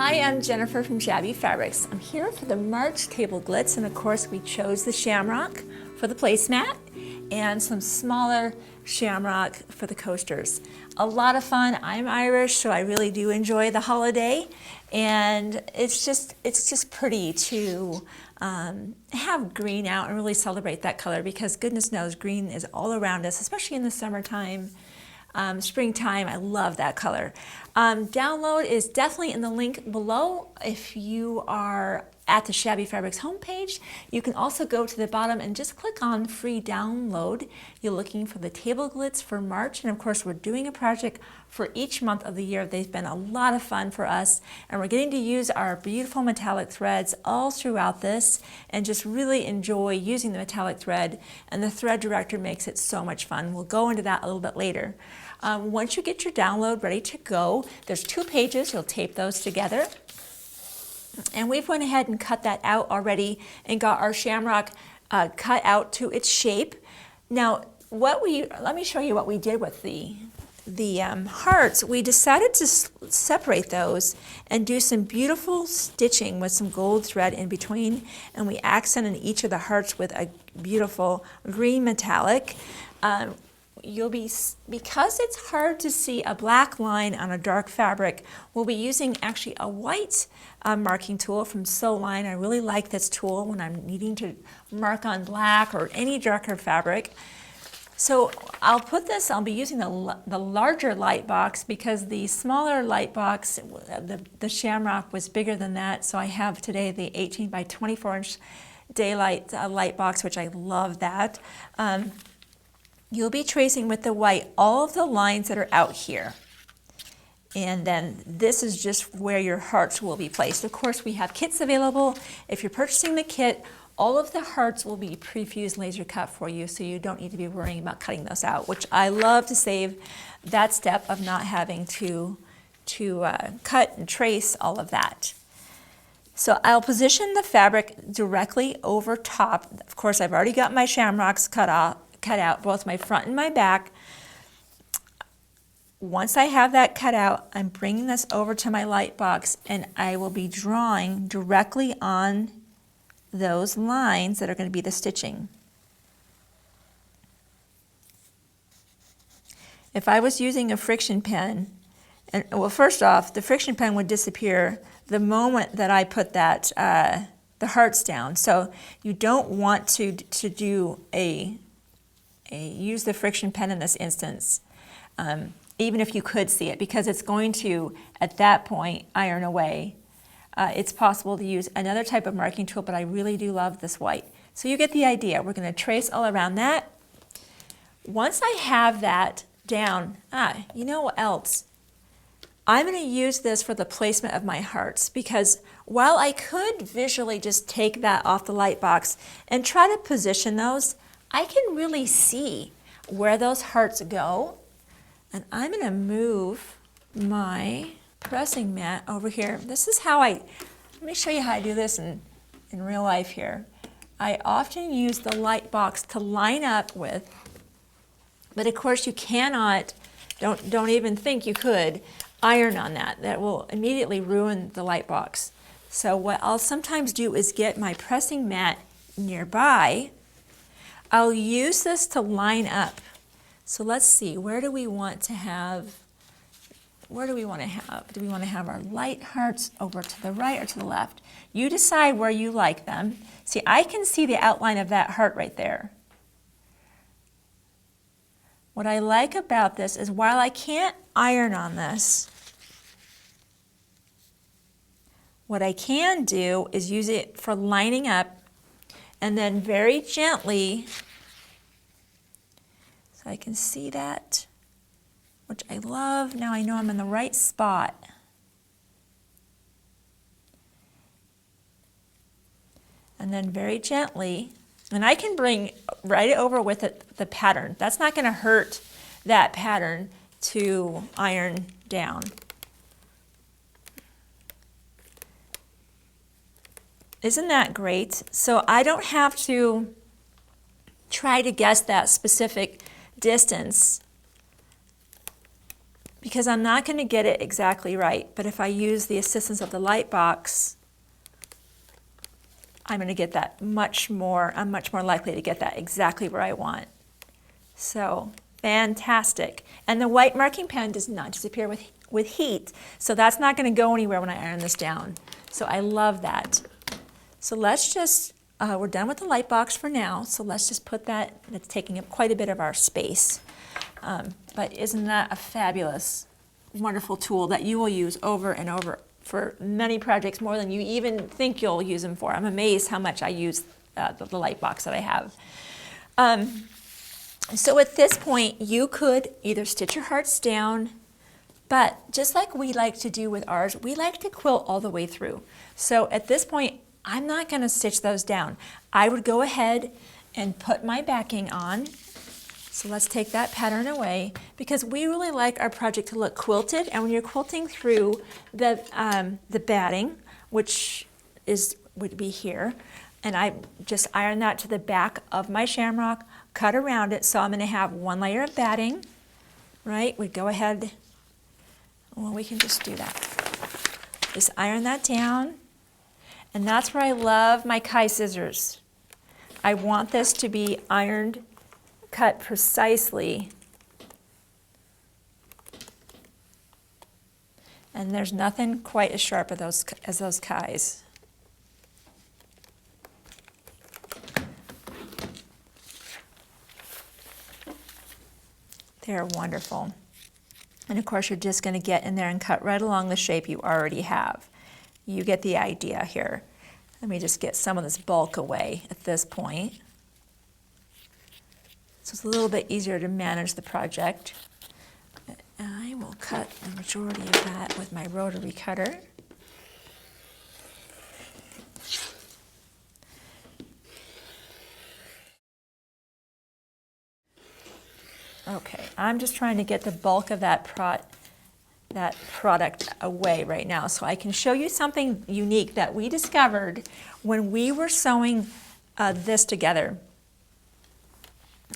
Hi, I'm Jennifer from Shabby Fabrics. I'm here for the March table glitz, and of course we chose the shamrock for the placemat and some smaller shamrock for the coasters. A lot of fun. I'm Irish, so I really do enjoy the holiday, and it's just pretty to have green out and really celebrate that color, because goodness knows green is all around us, especially in the summertime. Springtime, I love that color. Download is definitely in the link below. If you are at the Shabby Fabrics homepage, you can also go to the bottom and just click on free download. You're looking for the table glitz for March, and of course we're doing a project for each month of the year. They've been a lot of fun for us, and we're getting to use our beautiful metallic threads all throughout this and just really enjoy using the metallic thread, and the thread director makes it so much fun. We'll go into that a little bit later. Once you get your download ready to go, there's 2 pages. You'll tape those together. And we've went ahead and cut that out already and got our shamrock cut out to its shape. Now, let me show you what we did with the hearts. We decided to separate those and do some beautiful stitching with some gold thread in between, and we accented each of the hearts with a beautiful green metallic. Because it's hard to see a black line on a dark fabric, we'll be using actually a white marking tool from Sew Line. I really like this tool when I'm needing to mark on black or any darker fabric. So I'll be using the larger light box, because the smaller light box, the shamrock was bigger than that. So I have today the 18 by 24 inch daylight light box, which I love that. You'll be tracing with the white all of the lines that are out here. And then this is just where your hearts will be placed. Of course, we have kits available. If you're purchasing the kit, all of the hearts will be pre-fused laser cut for you, so you don't need to be worrying about cutting those out, which I love to save that step of not having to cut and trace all of that. So I'll position the fabric directly over top. Of course, I've already got my shamrocks cut out, both my front and my back. Once I have that cut out, I'm bringing this over to my light box, and I will be drawing directly on those lines that are going to be the stitching. If I was using a friction pen, well, first off, the friction pen would disappear the moment that I put that the hearts down. So you don't want to do use the friction pen in this instance, even if you could see it, because it's going to, at that point, iron away. It's possible to use another type of marking tool, but I really do love this white. So you get the idea. We're going to trace all around that. Once I have that down, you know what else? I'm going to use this for the placement of my hearts, because while I could visually just take that off the light box and try to position those, I can really see where those hearts go. And I'm going to move my pressing mat over here. This is how let me show you how I do this in real life here. I often use the light box to line up with, but of course you cannot, don't even think you could iron on that. That will immediately ruin the light box. So what I'll sometimes do is get my pressing mat nearby. I'll use this to line up. So let's see, where do we want to have? Do we want to have our light hearts over to the right or to the left? You decide where you like them. See, I can see the outline of that heart right there. What I like about this is, while I can't iron on this, what I can do is use it for lining up, and then very gently, so I can see that, which I love. Now I know I'm in the right spot. And then very gently, and I can bring right over with it the pattern. That's not going to hurt that pattern to iron down. Isn't that great? So I don't have to try to guess that specific distance because I'm not going to get it exactly right, but if I use the assistance of the light box, I'm going to get that I'm much more likely to get that exactly where I want. So fantastic. And the white marking pen does not disappear with heat, so that's not going to go anywhere when I iron this down. So I love that. So let's just, we're done with the light box for now, so let's just put that, that's taking up quite a bit of our space. But isn't that a fabulous, wonderful tool that you will use over and over for many projects, more than you even think you'll use them for. I'm amazed how much I use the light box that I have. So at this point, you could either stitch your hearts down, but just like we like to do with ours, we like to quilt all the way through. So at this point, I'm not going to stitch those down. I would go ahead and put my backing on. So let's take that pattern away, because we really like our project to look quilted. And when you're quilting through the batting, which would be here, and I just iron that to the back of my shamrock, cut around it. So I'm going to have one layer of batting, right? We go ahead, well, we can just do that. Just iron that down. And that's where I love my Kai scissors. I want this to be ironed, cut precisely. And there's nothing quite as sharp as those Kais. They're wonderful. And of course, you're just going to get in there and cut right along the shape you already have. You get the idea here. Let me just get some of this bulk away at this point. So it's a little bit easier to manage the project. I will cut the majority of that with my rotary cutter. Okay, I'm just trying to get the bulk of that product away right now so I can show you something unique that we discovered when we were sewing this together.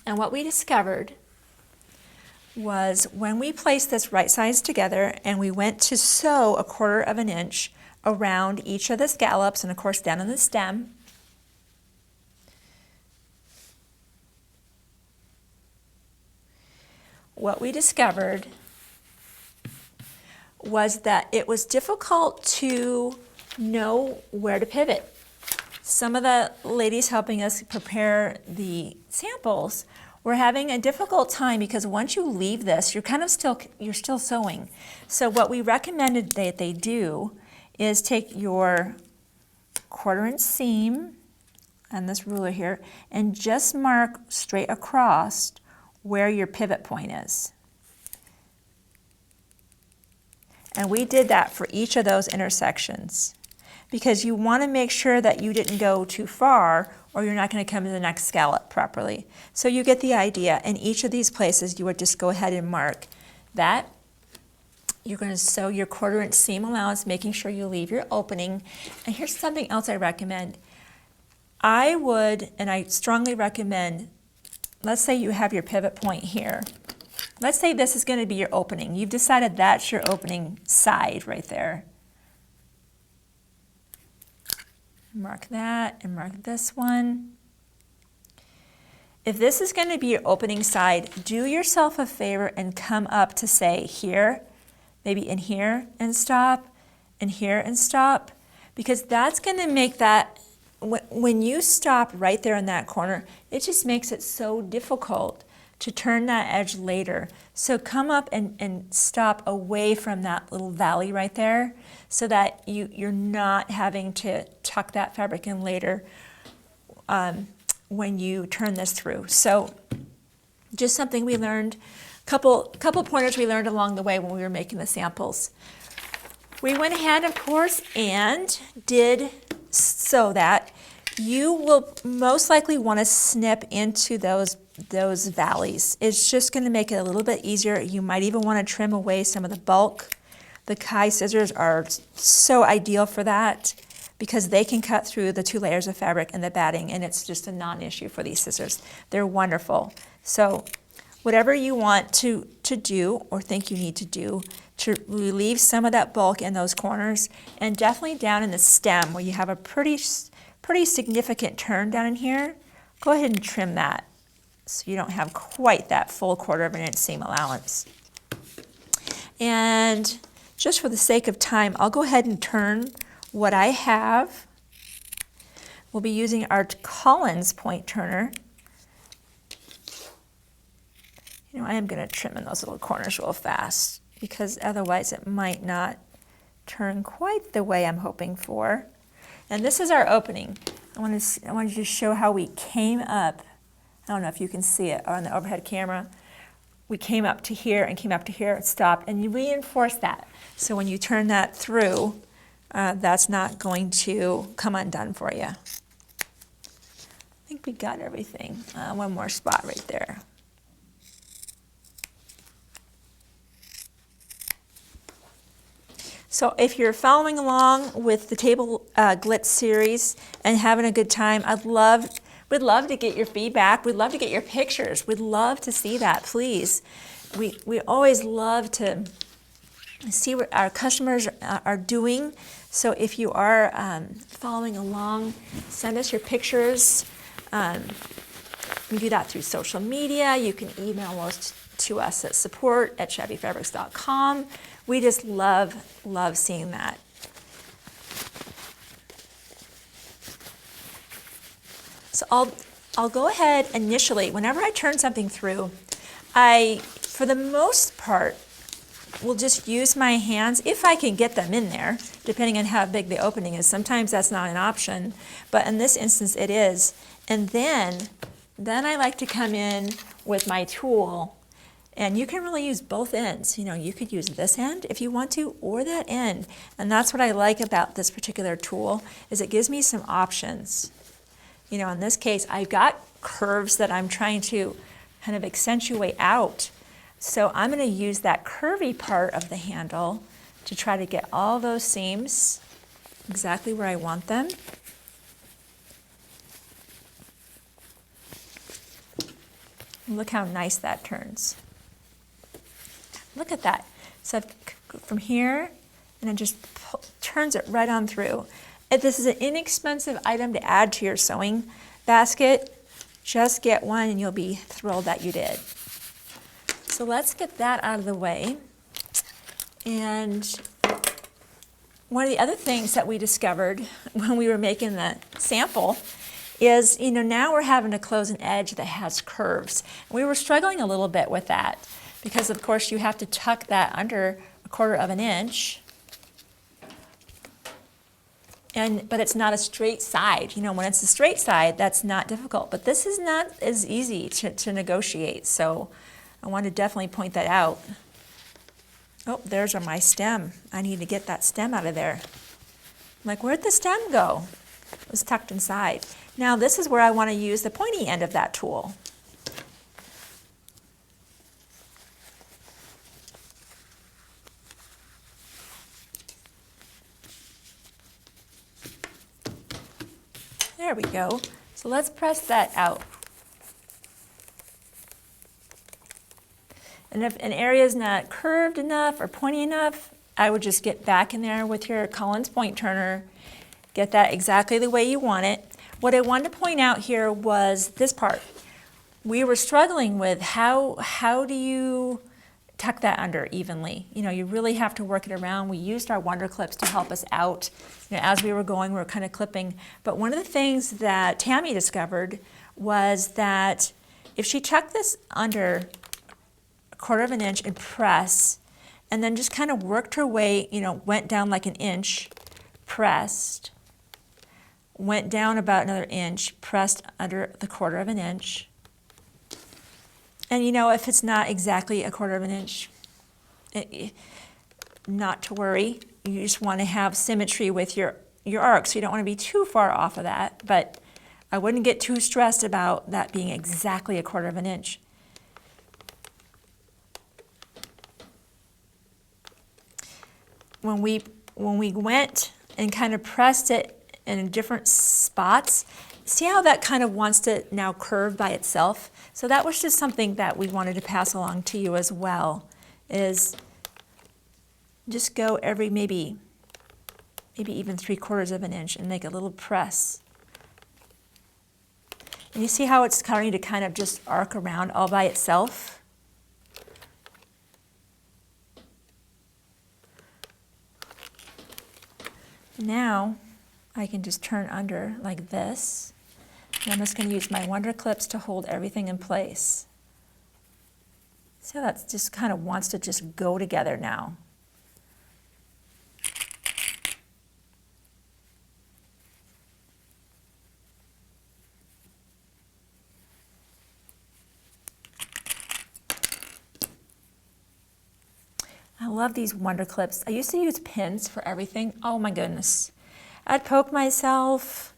And what we discovered was when we placed this right sides together and we went to sew 1/4 of an inch around each of the scallops and of course down on the stem, what we discovered was that it was difficult to know where to pivot. Some of the ladies helping us prepare the samples were having a difficult time because once you leave this, you're still sewing. So what we recommended that they do is take your 1/4 inch seam on this ruler here and just mark straight across where your pivot point is. And we did that for each of those intersections because you want to make sure that you didn't go too far or you're not going to come to the next scallop properly. So you get the idea. In each of these places, you would just go ahead and mark that. You're going to sew your 1/4 inch seam allowance, making sure you leave your opening. And here's something else I recommend. I would, and I strongly recommend, let's say you have your pivot point here. Let's say this is going to be your opening. You've decided that's your opening side right there. Mark that and mark this one. If this is going to be your opening side, do yourself a favor and come up to say here, maybe in here and stop, and here and stop, because that's going to make that, when you stop right there in that corner, it just makes it so difficult to turn that edge later. So come up and stop away from that little valley right there so that you're not having to tuck that fabric in later when you turn this through. So just something we learned, couple pointers we learned along the way when we were making the samples. We went ahead, of course, and did so that you will most likely want to snip into those valleys. It's just going to make it a little bit easier. You might even want to trim away some of the bulk. The Kai scissors are so ideal for that because they can cut through the 2 layers of fabric and the batting, and it's just a non-issue for these scissors. They're wonderful. So whatever you want to do or think you need to do to relieve some of that bulk in those corners, and definitely down in the stem where you have a pretty significant turn down in here. Go ahead and trim that so you don't have quite that full 1/4 inch seam allowance. And just for the sake of time, I'll go ahead and turn what I have. We'll be using our Collins point turner. You know, I am going to trim in those little corners real fast because otherwise it might not turn quite the way I'm hoping for. And this is our opening. I wanted to show how we came up. I don't know if you can see it on the overhead camera. We came up to here and came up to here, stopped, and you reinforce that. So when you turn that through, that's not going to come undone for you. I think we got everything. One more spot right there. So if you're following along with the Table Glitz series and having a good time, we'd love to get your feedback. We'd love to get your pictures. We'd love to see that, please. We always love to see what our customers are doing. So if you are following along, send us your pictures. You do that through social media. You can email us to us at support@shabbyfabrics.com. We just love seeing that. So I'll go ahead initially, whenever I turn something through, for the most part, will just use my hands, if I can get them in there, depending on how big the opening is. Sometimes that's not an option, but in this instance it is. And then I like to come in with my tool, and you can really use both ends. You know, you could use this end if you want to, or that end. And that's what I like about this particular tool, is it gives me some options. You know, in this case, I've got curves that I'm trying to kind of accentuate out. So I'm going to use that curvy part of the handle to try to get all those seams exactly where I want them. Look how nice that turns. Look at that. So from here, and it just turns it right on through. If this is an inexpensive item to add to your sewing basket, just get one and you'll be thrilled that you did. So let's get that out of the way. And one of the other things that we discovered when we were making the sample is, you know, now we're having to close an edge that has curves. We were struggling a little bit with that because, of course, you have to tuck that under 1/4 inch. But it's not a straight side. You know, when it's a straight side, that's not difficult. But this is not as easy to negotiate. So I want to definitely point that out. Oh, there's my stem. I need to get that stem out of there. I'm like, where'd the stem go? It was tucked inside. Now this is where I want to use the pointy end of that tool. There we go. So let's press that out. And if an area is not curved enough or pointy enough, I would just get back in there with your Collins point turner, get that exactly the way you want it. What I wanted to point out here was this part. We were struggling with how do you tuck that under evenly. You know, you really have to work it around. We used our Wonder Clips to help us out. You know, as we were going, we were kind of clipping. But one of the things that Tammy discovered was that if she tucked this under 1/4 inch and press, and then just kind of worked her way, you know, went down like an inch, pressed, went down about another inch, pressed under the 1/4 inch. And you know, if it's not exactly 1/4 inch, not to worry. You just want to have symmetry with your arc, so you don't want to be too far off of that. But I wouldn't get too stressed about that being exactly 1/4 inch. When we went and kind of pressed it in different spots, see how that kind of wants to now curve by itself? So that was just something that we wanted to pass along to you as well, is just go every maybe even 3/4 of an inch and make a little press. And you see how it's starting to kind of just arc around all by itself? Now I can just turn under like this. And I'm just going to use my Wonder Clips to hold everything in place. See how that just kind of wants to just go together now. I love these Wonder Clips. I used to use pins for everything. Oh my goodness. I'd poke myself.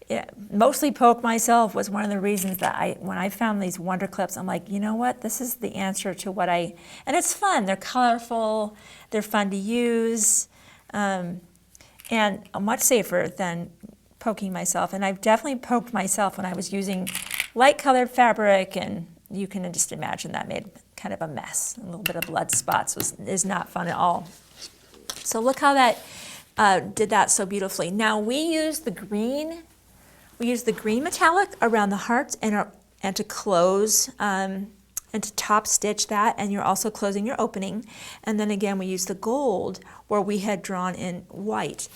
Yeah, mostly poke myself was one of the reasons that when I found these Wonder Clips, I'm like, you know what? This is the answer to what and it's fun. They're colorful. They're fun to use. And much safer than poking myself. And I've definitely poked myself when I was using light colored fabric, and you can just imagine that made kind of a mess. A little bit of blood spots is not fun at all. So look how that did that so beautifully. Now we use the green. We use the green metallic around the hearts and to close and to top stitch that, and you're also closing your opening. And then again, we use the gold where we had drawn in white.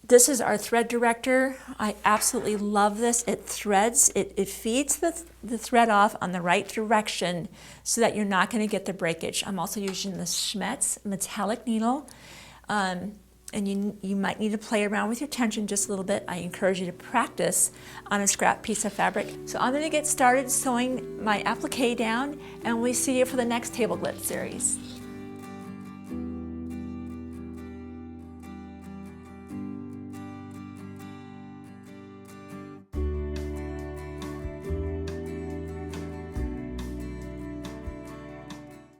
This is our thread director. I absolutely love this. It threads, it feeds the thread off on the right direction so that you're not going to get the breakage. I'm also using the Schmetz metallic needle. And you might need to play around with your tension just a little bit. I encourage you to practice on a scrap piece of fabric. So I'm going to get started sewing my applique down, and we'll see you for the next Table Glitz series.